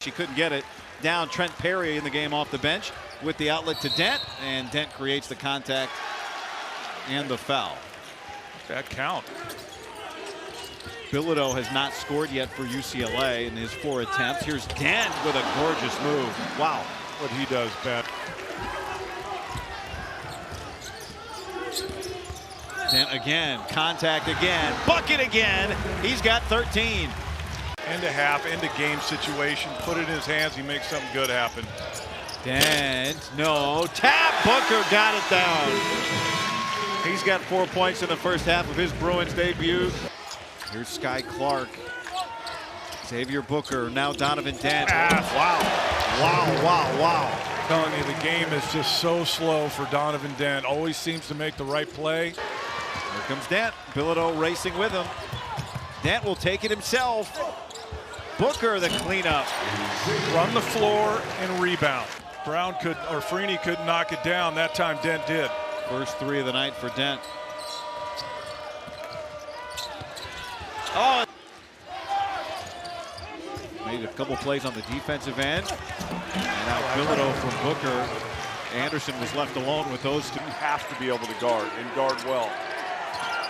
She couldn't get it down. Trent Perry in the game off the bench with the outlet to Dent, and Dent creates the contact and the foul. That count. Bilodeau has not scored yet for UCLA in his 4 attempts. Here's Dent with a gorgeous move. Wow. What he does best. Dent again, contact again, bucket again. He's got 13. End to half, end to game situation. Put it in his hands. He makes something good happen. Dent, no, tap. Booker got it down. He's got 4 points in the first half of his Bruins debut. Here's Sky Clark. Xavier Booker, now Donovan Dent. Wow. I'm telling you, the game is just so slow for Donovan Dent. Always seems to make the right play. Here comes Dent. Bilodeau racing with him. Dent will take it himself. Booker the cleanup. Run the floor and rebound. Brown could, or Freeney could knock it down. That time Dent did. First 3 of the night for Dent. Oh! Made a couple plays on the defensive end. And now Bilodeau from Booker. Anderson was left alone with those 2. You have to be able to guard and guard well,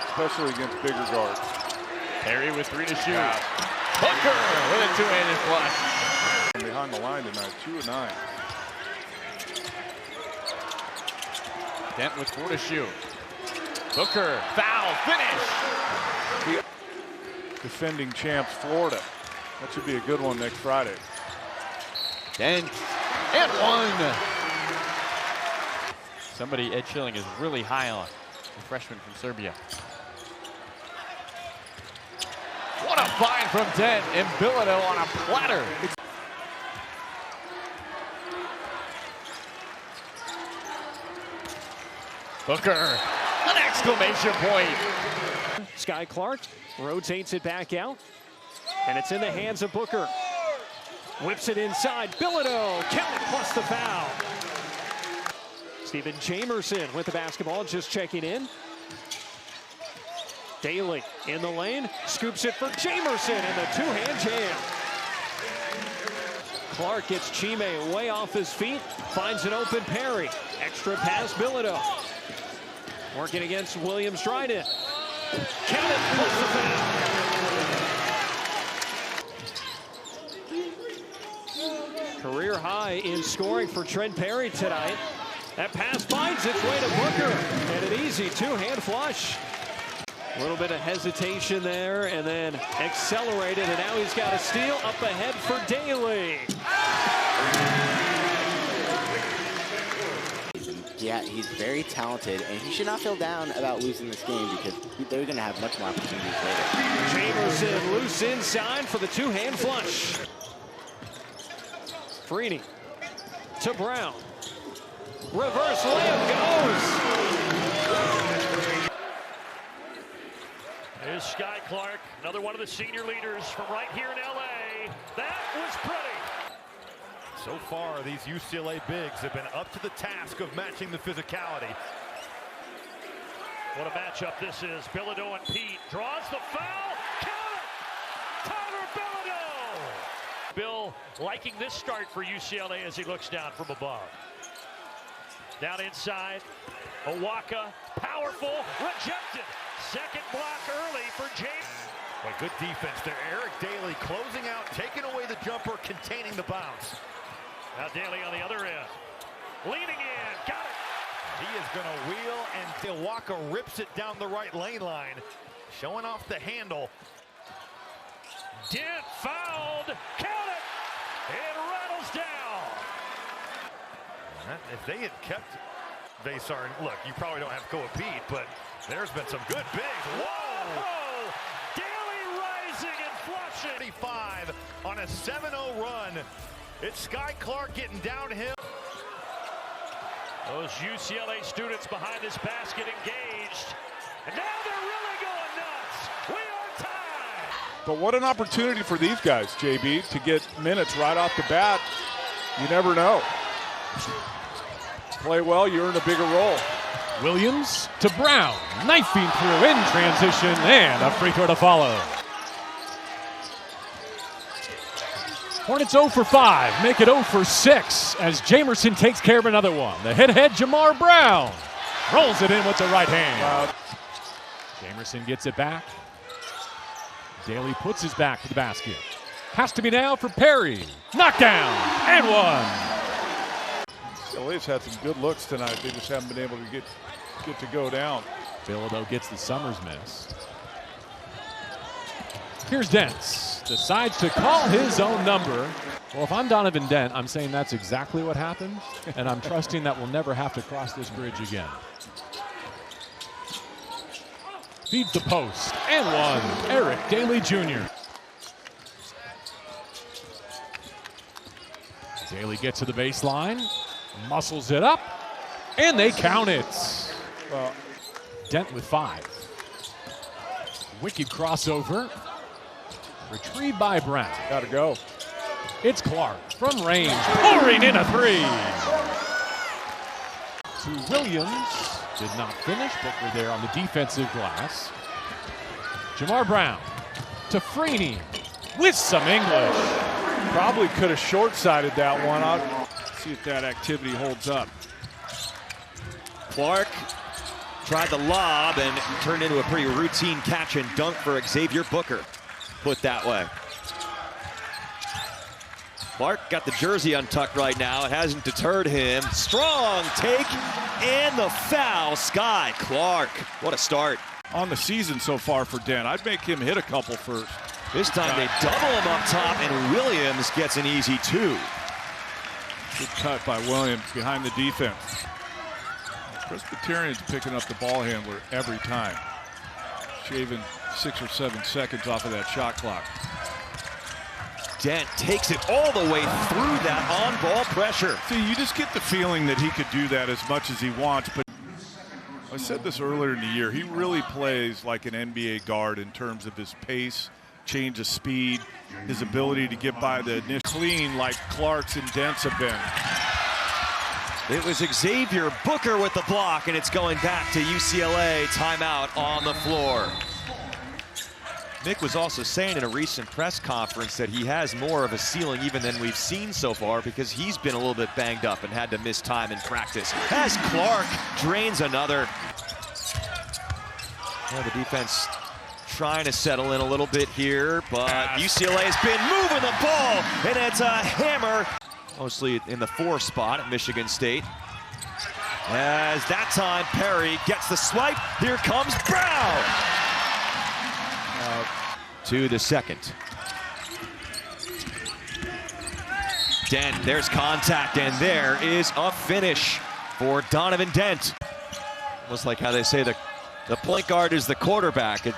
especially against bigger guards. Perry with 3 to shoot. Yeah. Booker with a 2-handed flush. Behind the line tonight, 2 of 9. Dent with 4 to shoot. Booker, foul, finish. Defending champs, Florida. That should be a good one next Friday. Dent, and 1. Somebody Ed Schilling is really high on. The freshman from Serbia. What a find from Dent, and Bilodeau on a platter. Booker, an exclamation point. Sky Clark rotates it back out, and it's in the hands of Booker. Whips it inside. Bilodeau, count it plus the foul. Stephen Jamerson with the basketball, just checking in. Daly in the lane, scoops it for Jamerson, and the 2-hand jam. Clark gets Chime way off his feet, finds an open Perry. Extra pass, Bilodeau. Working against Williams Dryden. Count it, plus the foul. Career high in scoring for Trent Perry tonight. That pass finds its way to Booker, and an easy 2-hand flush. A little bit of hesitation there, and then accelerated, and now he's got a steal up ahead for Daly. Yeah, he's very talented, and he should not feel down about losing this game because they're going to have much more opportunities later. Jamerson loose inside for the 2-hand flush. Freeney to Brown. Reverse layup goes. There's Sky Clark, another one of the senior leaders from right here in LA. That was pretty. So far, these UCLA bigs have been up to the task of matching the physicality. What a matchup this is. Bilodeau and Pete draws the foul. Count it! Tyler Bilodeau! Bill liking this start for UCLA as he looks down from above. Down inside, Owaka, powerful, rejected. Second block early for James. But good defense there. Eric Daly closing out, taking away the jumper, containing the bounce. Now Daly on the other end. Leaning in, got it. He is going to wheel, and Owaka rips it down the right lane line. Showing off the handle. Dent fouled, count it. It rattles down. If they had kept Vasar, look, you probably don't have Koa Pete, but there's been some good bigs. Whoa! Daly rising and flushing. 35 on a 7-0 run. It's Sky Clark getting downhill. Those UCLA students behind this basket engaged. And now they're really going nuts. We are tied. But what an opportunity for these guys, JB, to get minutes right off the bat. You never know. Play well, you earn a bigger role. Williams to Brown, knifing through in transition, and a free throw to follow. Hornets 0 for 5, make it 0 for 6 as Jamerson takes care of another one. The head Jamar Brown rolls it in with the right hand. Jamerson gets it back. Daly puts his back to the basket. Has to be now for Perry. Knockdown and one. UCLA's had some good looks tonight. They just haven't been able to get to go down. Bilodeau gets the Summers miss. Here's Dents. Decides to call his own number. Well, if I'm Donovan Dent, I'm saying that's exactly what happened, and I'm trusting that we'll never have to cross this bridge again. Feeds the post, and one. Eric Daly Jr. Daly gets to the baseline, muscles it up, and they count it. Dent with 5. Wicked crossover. Retrieved by Brown. Gotta go. It's Clark from range, pouring in a 3. To Williams, did not finish, but we're there on the defensive glass. Jamar Brown to Freeney with some English. Probably could have short-sided that one. I'll see if that activity holds up. Clark tried the lob and turned into a pretty routine catch and dunk for Xavier Booker. Put that way. Clark got the jersey untucked right now. It hasn't deterred him. Strong take and the foul. Sky Clark. What a start. On the season so far for Dent, I'd make him hit a couple first. This time they double him up top and Williams gets an easy 2. Good cut by Williams behind the defense. Presbyterian's picking up the ball handler every time. Shaving 6 or 7 seconds off of that shot clock. Dent takes it all the way through that on-ball pressure. See, you just get the feeling that he could do that as much as he wants, but I said this earlier in the year, he really plays like an NBA guard in terms of his pace, change of speed, his ability to get by the initial clean like Clark's and Dent's have been. It was Xavier Booker with the block, and it's going back to UCLA. Timeout on the floor. Nick was also saying in a recent press conference that he has more of a ceiling even than we've seen so far because he's been a little bit banged up and had to miss time in practice. As Clark drains another. Well, the defense trying to settle in a little bit here, but UCLA has been moving the ball, and it's a hammer. Mostly in the 4 spot at Michigan State. As that time Perry gets the swipe. Here comes Brown. To the second. Dent, there's contact, and there is a finish for Donovan Dent. Almost like how they say the point guard is the quarterback. It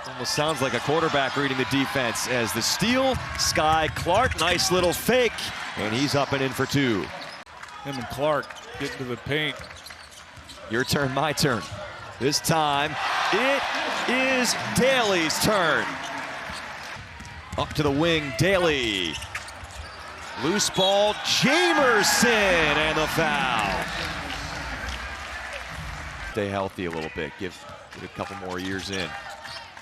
almost sounds like a quarterback reading the defense. As the steal, Sky Clark, nice little fake, and he's up and in for 2. Him and Clark get to the paint. Your turn, my turn. This time, it is Daly's turn. Up to the wing, Daly. Loose ball, Jamerson, and the foul. Stay healthy a little bit. Give it a couple more years in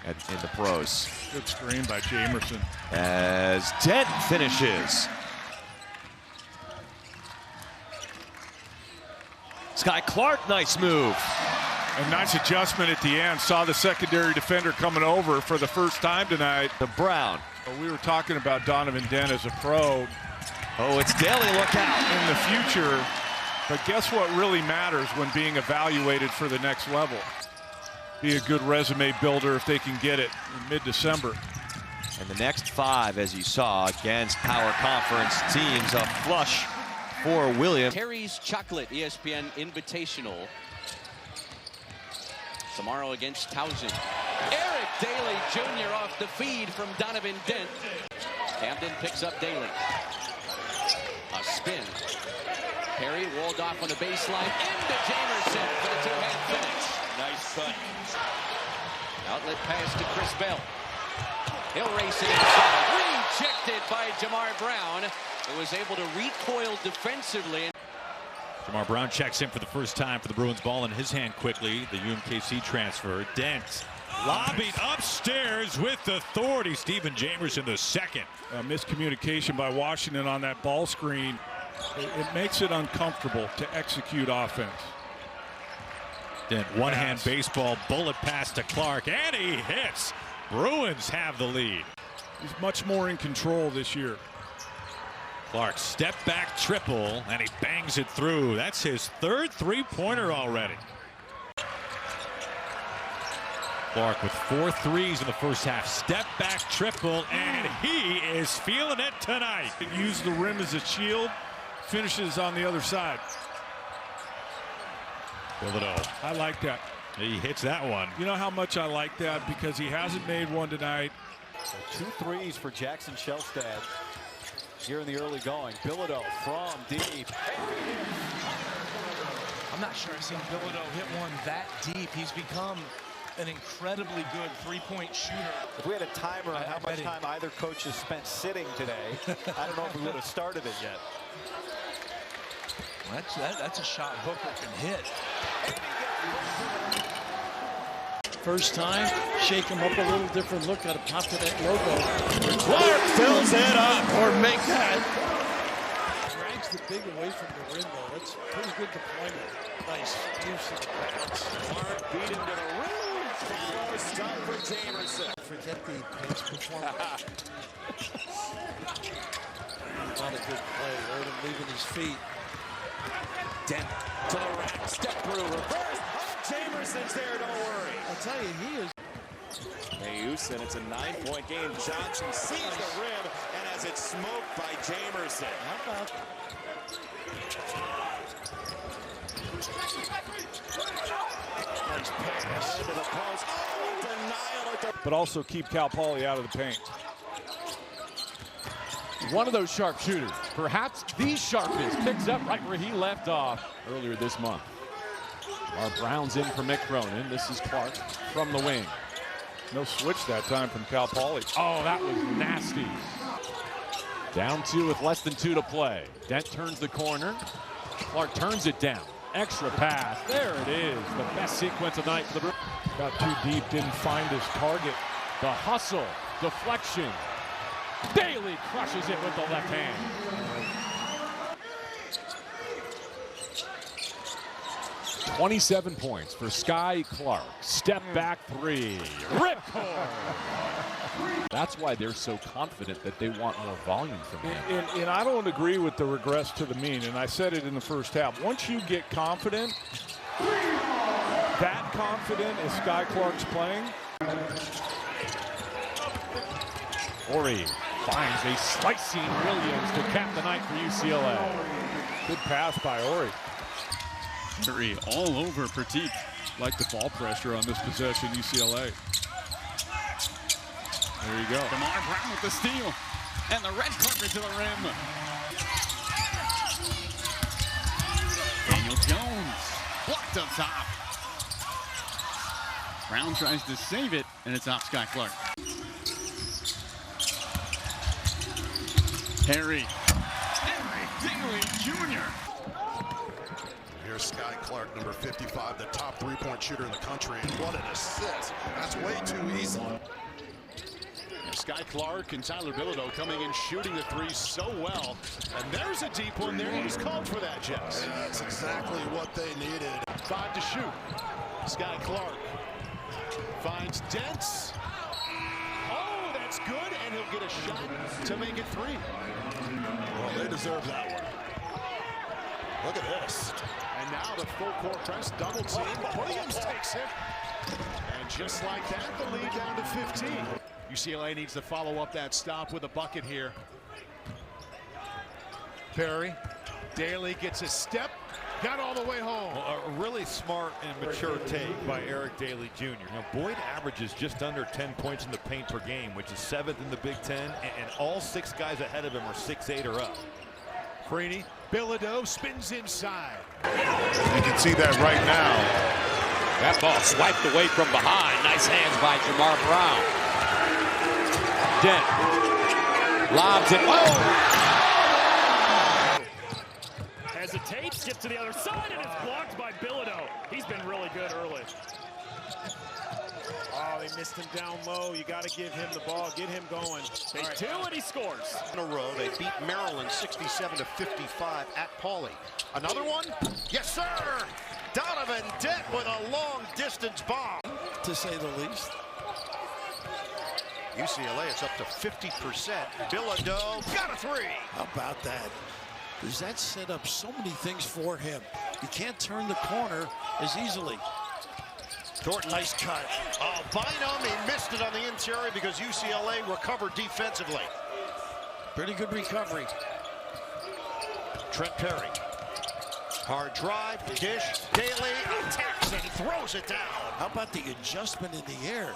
the pros. Good screen by Jamerson. As Dent finishes. Sky Clark, nice move. A nice adjustment at the end. Saw the secondary defender coming over for the first time tonight. To Brown. Well, we were talking about Donovan Dent as a pro. Oh, it's Daly, look out. In the future, but guess what really matters when being evaluated for the next level? Be a good resume builder if they can get it in mid-December. And the next 5, as you saw, against power conference teams, a flush for Williams. Terry's Chocolate ESPN Invitational. Tomorrow against Towson. Eric Daly Jr. off the feed from Donovan Dent. Camden picks up Daly. A spin. Perry walled off on the baseline. Into Jamerson for the 2-hand finish. Nice cut. Outlet pass to Chris Bell. He'll race it inside. Rejected by Jamar Brown, who was able to recoil defensively. Jamar Brown checks in for the first time for the Bruins, ball in his hand quickly. The UMKC transfer. Dent Lobbing upstairs with authority. Stephen Jamerson the second. Miscommunication by Washington on that ball screen. It makes it uncomfortable to execute offense. Then one-hand baseball, bullet pass to Clark, and he hits. Bruins have the lead. He's much more in control this year. Clark step back triple, and he bangs it through. That's his third three-pointer already. Clark with 4 threes in the first half. Step back triple, and he is feeling it tonight. Use the rim as a shield, finishes on the other side. Bilodeau. I like that. He hits that one. You know how much I like that? Because he hasn't made one tonight. So 2 threes for Jackson Shelstad here in the early going. Bilodeau from deep. I'm not sure I've seen Bilodeau hit one that deep. He's become an incredibly good three-point shooter. If we had a timer on how much time either coach has spent sitting today, I don't know if we would have started it yet. That's a shot Booker can hit. First time, shake him up a little different look, got to pop to that logo. Clark fills it up. Or make that. Drags the big away from the rim, though. That's pretty good deployment. Nice use of the pass. Clark beat him to the rim. Stop for Jamerson. Forget the pace performance. Not a good play. Heard him leaving his feet. Dent to the rack. Step through. Reverse. Jamerson's there. Don't worry. I'll tell you, he is. Mayus, and it's a 9-point game. Johnson sees the rim and has it smoked by Jamerson. How about that? Nice pass into the post. Oh, denial at the... But also keep Cal Poly out of the paint. One of those sharpshooters, perhaps the sharpest, picks up right where he left off earlier this month. Our Browns in for Mick Cronin. This is Clark from the wing. No switch that time from Cal Poly. Oh, that was nasty. Down 2 with less than 2 to play. Dent turns the corner. Clark turns it down. Extra pass. There it is. The best sequence of the night for the Bruins. Got too deep, didn't find his target. The hustle, deflection. Daly crushes it with the left hand. 27 points for Sky Clark. Step back 3. Ripcord. That's why they're so confident that they want more volume from him. And I don't agree with the regress to the mean, and I said it in the first half. Once you get confident, that confident as Sky Clark's playing. Ori finds a slicing Williams to cap the night for UCLA. Good pass by Ori. Curry all over Petit. Like the ball pressure on this possession, UCLA. There you go. DeMar Brown with the steal. And the red carpet to the rim. Daniel Jones blocked up top. Brown tries to save it, and it's off Sky Clark. Harry Daly Jr. Here's Sky Clark, number 55, the top three-point shooter in the country. And what an assist. That's way too easy. Sky Clark and Tyler Bilodeau coming in shooting the three so well. And there's a deep one there. He's called for that, Jess. And that's exactly what they needed. 5 to shoot. Sky Clark finds Dents. Oh, that's good. And he'll get a shot to make it 3. Well, they deserve that one. Look at this. And now the full court press, double team. Williams takes it. And just like that, the lead down to 15. UCLA needs to follow up that stop with a bucket here. Perry, Daly gets a step, got all the way home. Well, a really smart and mature take by Eric Daly Jr. Now, Boyd averages just under 10 points in the paint per game, which is 7th in the Big Ten, and all 6 guys ahead of him are 6'8" or up. Freeney, Bilodeau spins inside. You can see that right now. That ball swiped away from behind. Nice hands by Jamar Brown. Dent lobs it. Oh! Hesitates, gets to the other side, and it's blocked by Bilodeau. He's been really good early. Oh, Oh, they missed him down low. You got to give him the ball, get him going. Take two and he scores. In a row, they beat Maryland 67-55 at Pauley. Another one? Yes, sir! Donovan Dent with a long-distance bomb. To say the least. UCLA is up to 50%. Bilodeau got a three. How about that? Does that set up so many things for him? He can't turn the corner as easily. Thornton, nice cut. Oh, Bynum, he missed it on the interior because UCLA recovered defensively. Pretty good recovery. Trent Perry. Hard drive, dish, Daly attacks and throws it down. How about the adjustment in the air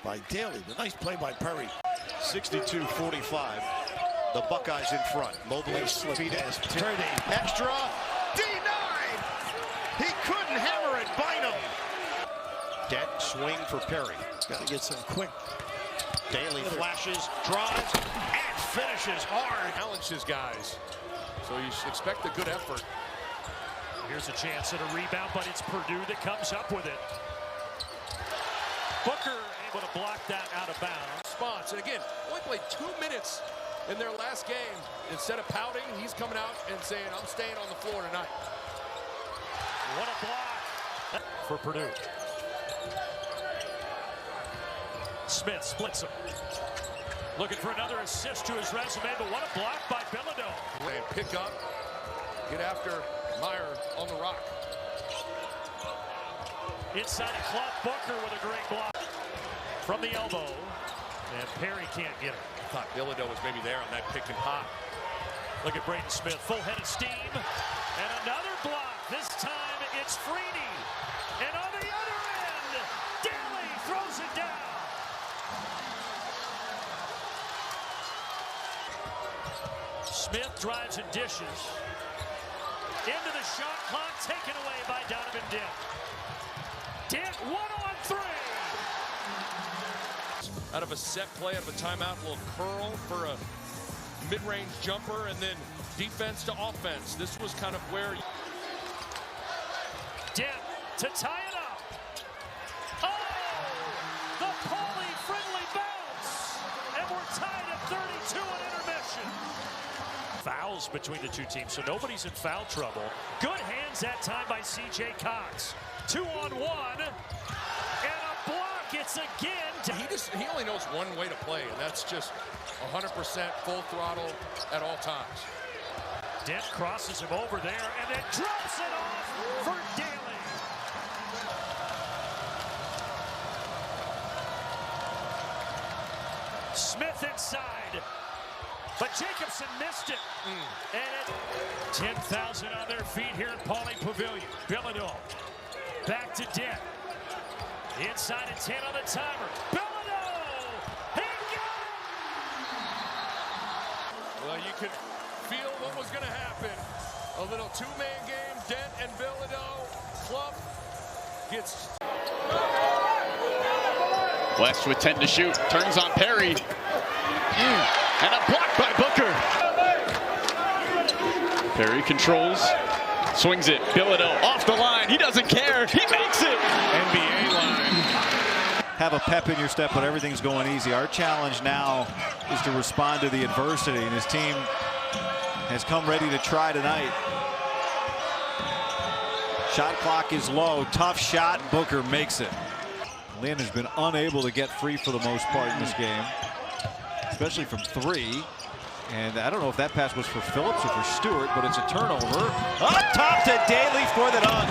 by Daly? The nice play by Perry. 62-45. The Buckeyes in front. Mobley feet Purdy. Extra. denied. He couldn't hammer it. Bynum. Dead swing for Perry. Got to get some quick. Daly flashes, drives, and finishes hard. Challenges guys. So you should expect a good effort. Here's a chance at a rebound, but it's Purdue that comes up with it. Booker able to block that out of bounds. Response, and again, only played 2 minutes in their last game. Instead of pouting, he's coming out and saying, I'm staying on the floor tonight. What a block for Purdue. Smith splits him. Looking for another assist to his resume, but what a block by Bilodeau. And pick up, get after Meyer on the rock. Inside a clock, Booker with a great block. From the elbow, and Perry can't get it. I thought Bilodeau was maybe there on that pick and pop. Look at Braden Smith, full head of steam, and another block. This time it's Freeney, and on the other end, Daly throws it down. Smith drives and dishes. Into the shot clock, taken away by Donovan Dent. Dent 1-on-3. Out of a set play, out of a timeout, a little curl for a mid-range jumper, and then defense to offense. This was kind of where... Dent to tie it up. Oh! The Pauley-friendly bounce! And we're tied at 32 in intermission. Fouls between the two teams, so nobody's in foul trouble. Good hands that time by C.J. Cox. 2-on-1. And a block. It's again. He only knows one way to play, and that's just 100% full throttle at all times. Dent crosses him over there and then drops it off for Daly. Smith inside, but Jacobson missed it. And it 10,000 on their feet here at Pauley Pavilion. Bilodeau back to Dent. Inside at 10 on the timer. Bilodeau! He got it! Well, you could feel what was going to happen. A little two-man game, Dent and Bilodeau. Clough gets... West with 10 to shoot. Turns on Perry. And a block by Booker. Perry controls. Swings it. Bilodeau off the line. He doesn't care. He makes it. NBA line. Have a pep in your step when everything's going easy. Our challenge now is to respond to the adversity, and his team has come ready to try tonight. Shot clock is low. Tough shot. Booker makes it. Lynn has been unable to get free for the most part in this game, especially from three. And I don't know if that pass was for Phillips or for Stewart, but it's a turnover. Up top to Daly for the dunk.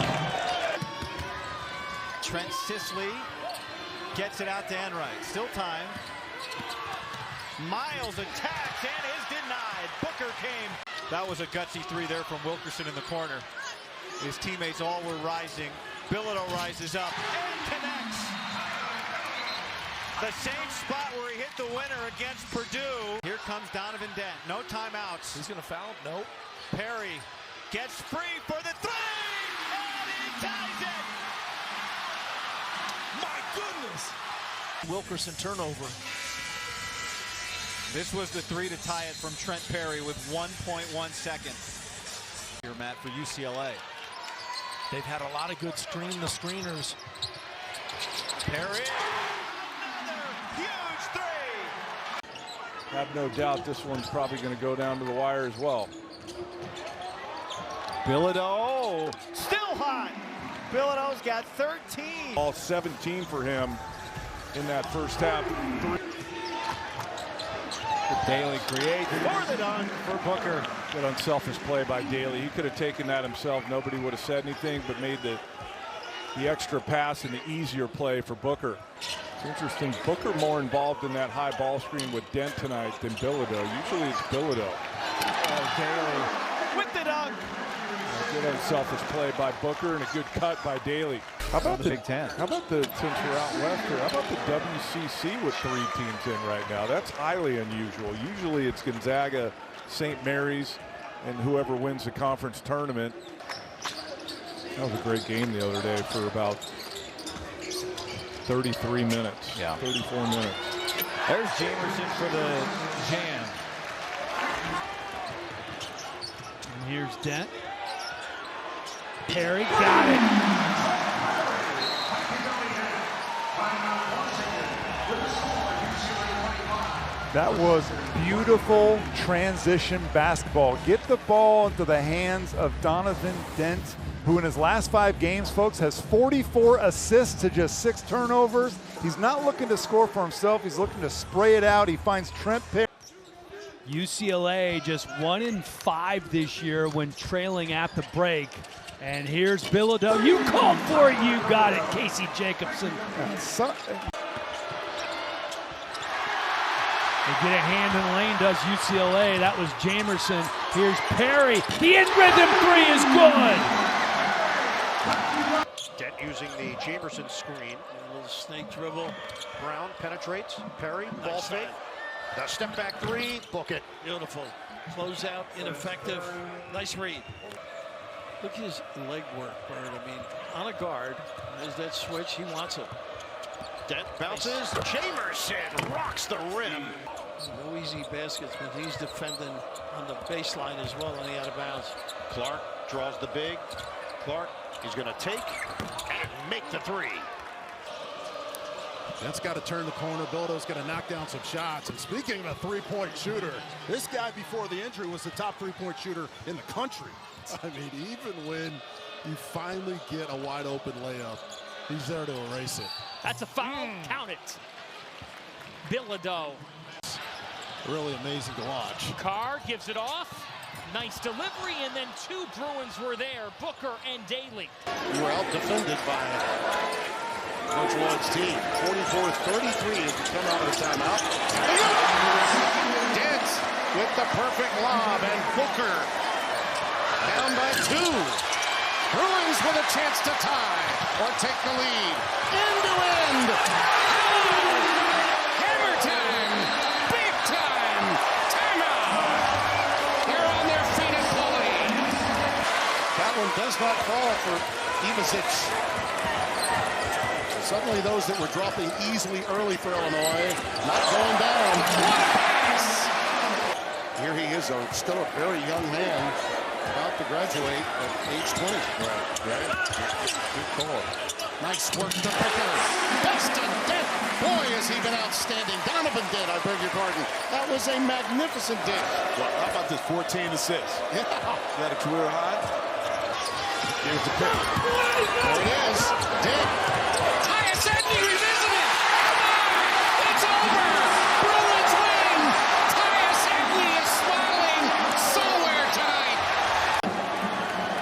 Trent Sisley gets it out to Enright. Still time. Miles attacks and is denied. Booker came. That was a gutsy three there from Wilkerson in the corner. His teammates all were rising. Bilodeau rises up and connects. The same spot where he hit the winner against Purdue. Here comes Donovan Dent. No timeouts. He's going to foul? No. Perry gets free for the three. And he ties it. My goodness. Wilkerson turnover. This was the three to tie it from Trent Perry with 1.1 seconds. Here, Matt, for UCLA. They've had a lot of good screeners. Perry. three. Have no doubt this one's probably going to go down to the wire as well. Bilodeau still hot. Bilodeau's got 13. All 17 for him in that first half. Daly creates for the dunk for Booker. Good unselfish play by Daly. He could have taken that himself. Nobody would have said anything, but made the extra pass and the easier play for Booker. It's interesting. Booker more involved in that high ball screen with Dent tonight than Bilodeau. Usually it's Bilodeau. Daly with the dunk. A good unselfish play by Booker and a good cut by Daly. How about the Big Ten? How about since we're out west here, how about the WCC with 3 teams in right now? That's highly unusual. Usually it's Gonzaga, St. Mary's, and whoever wins the conference tournament. That was a great game the other day for about 33 minutes. Yeah. 34 minutes. There's Jamerson for the jam. And here's Dent. Perry got it. That was beautiful transition basketball. Get the ball into the hands of Donovan Dent, who in his last 5 games, folks, has 44 assists to just 6 turnovers. He's not looking to score for himself. He's looking to spray it out. He finds Trent Perry. UCLA just 1-5 this year when trailing at the break. And here's Bilodeau. You called for it. You got it, Casey Jacobson. They get a hand in the lane, does UCLA. That was Jamerson. Here's Perry. The in-rhythm 3 is good. Dent using the Jamerson screen. A little snake dribble. Brown penetrates. Perry, ball fake. The step back 3, book it. Beautiful. Closeout, ineffective. Nice read. Look at his leg work, Bird. I mean, on a guard, there's that switch. He wants it. Dent bounces. Jamerson rocks the rim. No easy baskets, but he's defending on the baseline as well, and he out of bounds. Clark draws the big. Clark is going to take and make the 3. That's got to turn the corner. Bilodeau's got to knock down some shots. And speaking of a three-point shooter, this guy before the injury was the top three-point shooter in the country. I mean, even when you finally get a wide-open layup, he's there to erase it. That's a foul. Count it. Bilodeau. Really amazing to watch. Carr gives it off. Nice delivery, and then 2 Bruins were there, Booker and Daly. You were out-defended by Coach Lloyd's team. 44-33 as we come out of the timeout. Dent with the perfect lob, and Booker down by 2. Bruins with a chance to tie or take the lead. End-to-end. Hammer time. Big time. Timeout. They're on their feet and pulling. That one does not fall for Ivasic. Suddenly those that were dropping easily early for Illinois, not going down. What a pass! Here he is, still a very young man, about to graduate at age 20. Right. Good call. Nice work to Booker. Dustin Dent. Boy, has he been outstanding. Donovan Dent, I beg your pardon. That was a magnificent Dent. Well, how about this 14 assists? Yeah. Is that a career high? Here's the pick. There it is. Dent. Tyus revisited. It's over. Bruins win. Tyus is smiling somewhere tonight.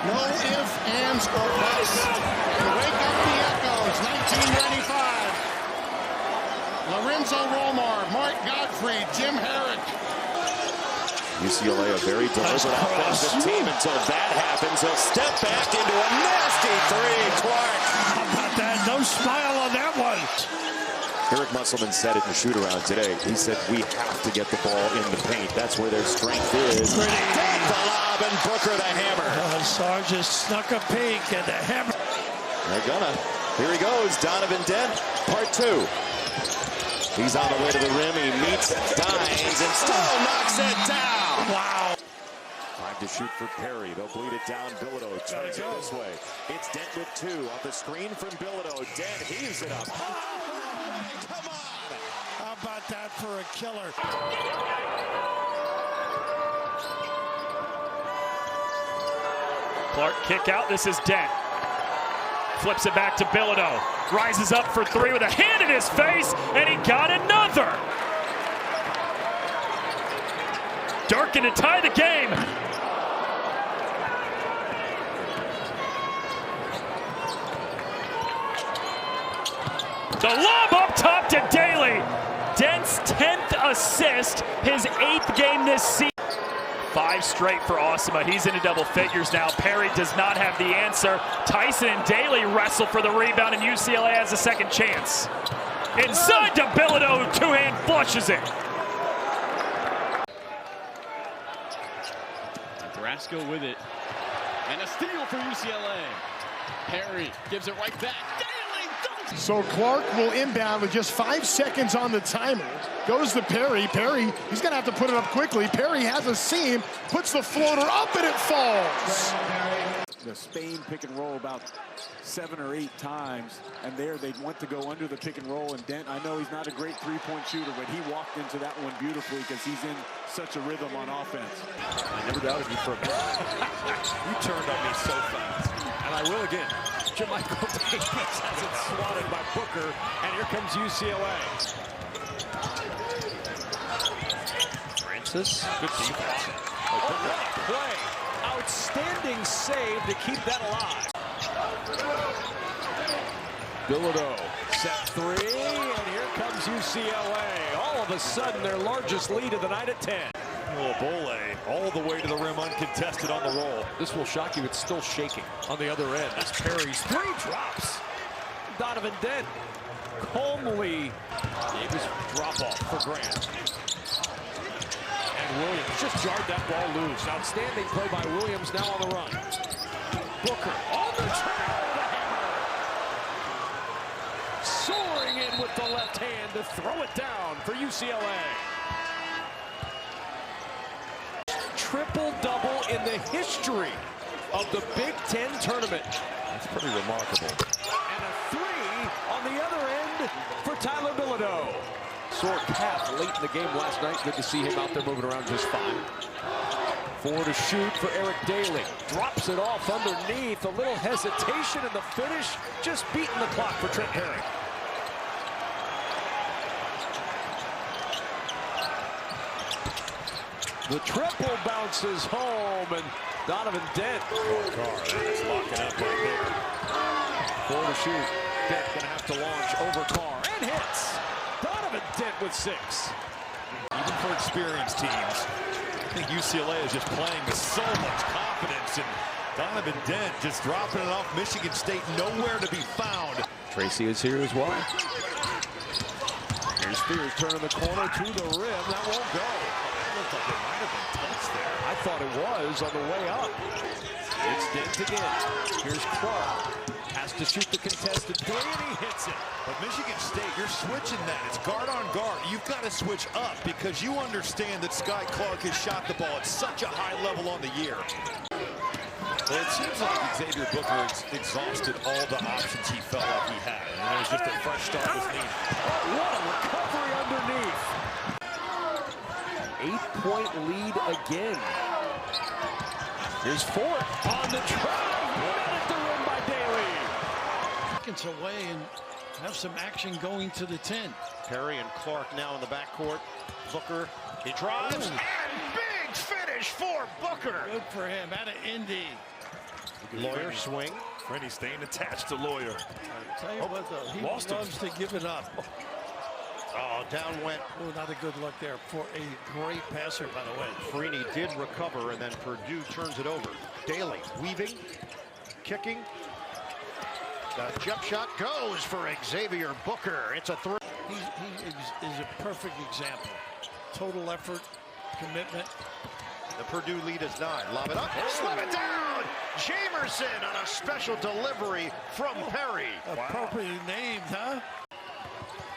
No ifs, ands, or buts. And wake up the echoes. 1995. Lorenzo Romar, Mark Gottfried, Jim Herrick. UCLA, a very deliberate offensive team until that happens. He'll step back into a nasty 3. Clark. How about that? No smile on that one. Eric Musselman said it in the shoot-around today. He said, we have to get the ball in the paint. That's where their strength is. Dent the lob and Booker the hammer. Sarge just snuck a peek and the hammer. They're gonna. Here he goes, Donovan Dent, part 2. He's on the way to the rim. He meets Dines and still knocks it down. Wow. Time to shoot for Perry. They'll bleed it down. Bilodeau turns it this way. It's Dent with 2 off the screen from Bilodeau. Dent heaves it up. Come on. How about that for a killer. Clark kick out. This is Dent. Flips it back to Bilodeau. Rises up for three with a hand in his face, and he got another. Durkin to tie the game. The lob up top to Daly. Dent's 10th assist, his 8th game this season. 5 straight for Osima. He's into double figures now. Perry does not have the answer. Tyson and Daly wrestle for the rebound, and UCLA has a second chance. Inside to Bilodeau, two-hand flushes it. Nebraska with it. And a steal for UCLA. Perry gives it right back. So Clark will inbound with just 5 seconds on the timer. Goes to Perry. Perry, he's going to have to put it up quickly. Perry has a seam, puts the floater up, and it falls. The Spain pick and roll about 7 or 8 times, and there they want to go under the pick and roll. And Dent, I know he's not a great three-point shooter, but he walked into that one beautifully because he's in such a rhythm on offense. I never doubted you for a minute. You turned on me so fast. And I will again. Michael Davis has it swatted by Booker, and here comes UCLA. Francis. Good defense. Oh, what a play. Outstanding save to keep that alive. Bilodeau, set 3, and here comes UCLA. All of a sudden, their largest lead of the night at 10. Bole all the way to the rim uncontested on the roll. This will shock you. It's still shaking on the other end. As Perry's 3 drops. Donovan Dent calmly gave his drop off for Grant. And Williams just jarred that ball loose. Outstanding play by Williams, now on the run. Booker on the trail. Soaring in with the left hand to throw it down for UCLA. Triple-double in the history of the Big Ten tournament. That's pretty remarkable. And a 3 on the other end for Tyler Bilodeau. Sore calf late in the game last night. Good to see him out there moving around just fine. 4 to shoot for Eric Daly. Drops it off underneath. A little hesitation in the finish. Just beating the clock for Trent Herring. The triple bounces home, and Donovan Dent. That's locking up right there. 4 to shoot. Dent gonna have to launch over Carr, and hits. Donovan Dent with 6. Even for experienced teams, I think UCLA is just playing with so much confidence, and Donovan Dent just dropping it off Michigan State, nowhere to be found. Tracy is here as well. Here's Spears turning the corner to the rim. That won't go. Looked like it might have been touched there. I thought it was on the way up. It's Dent again. Here's Clark. Has to shoot the contested 3, and he hits it. But Michigan State, you're switching that. It's guard on guard. You've got to switch up because you understand that Sky Clark has shot the ball at such a high level on the year. Well, it seems like Xavier Booker exhausted all the options he felt like he had. And there's just a fresh start with me. What a recovery underneath. 8-point lead again. Here's Ford on the drive. At the rim by Daly. Seconds away and have some action going to the 10. Perry and Clark now in the backcourt. Booker, he drives, and big finish for Booker. Good for him, out of Indy. Lawyer swing. Freddie staying attached to Lawyer. I'll tell you what, though, he loves to give it up. Oh, down went. Oh, not a good look there for a great passer, by the way. Freeney did recover, and then Purdue turns it over. Daly weaving, kicking. The jump shot goes for Xavier Booker. It's a 3. He is a perfect example. Total effort, commitment. The Purdue lead is 9. Lob it up, slam it down. Jamerson on a special delivery from Perry. Appropriately named, huh?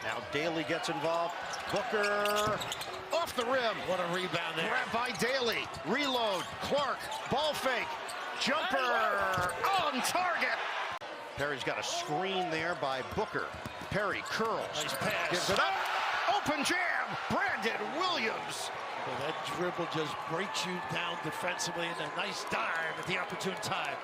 Now Daly gets involved. Booker off the rim. What a rebound there. Grabbed by Daly. Reload. Clark. Ball fake. Jumper on target. Perry's got a screen there by Booker. Perry curls. Nice pass. Gives it up. open jam. Brandon Williams. Well, that dribble just breaks you down defensively, and a nice dive at the opportune time.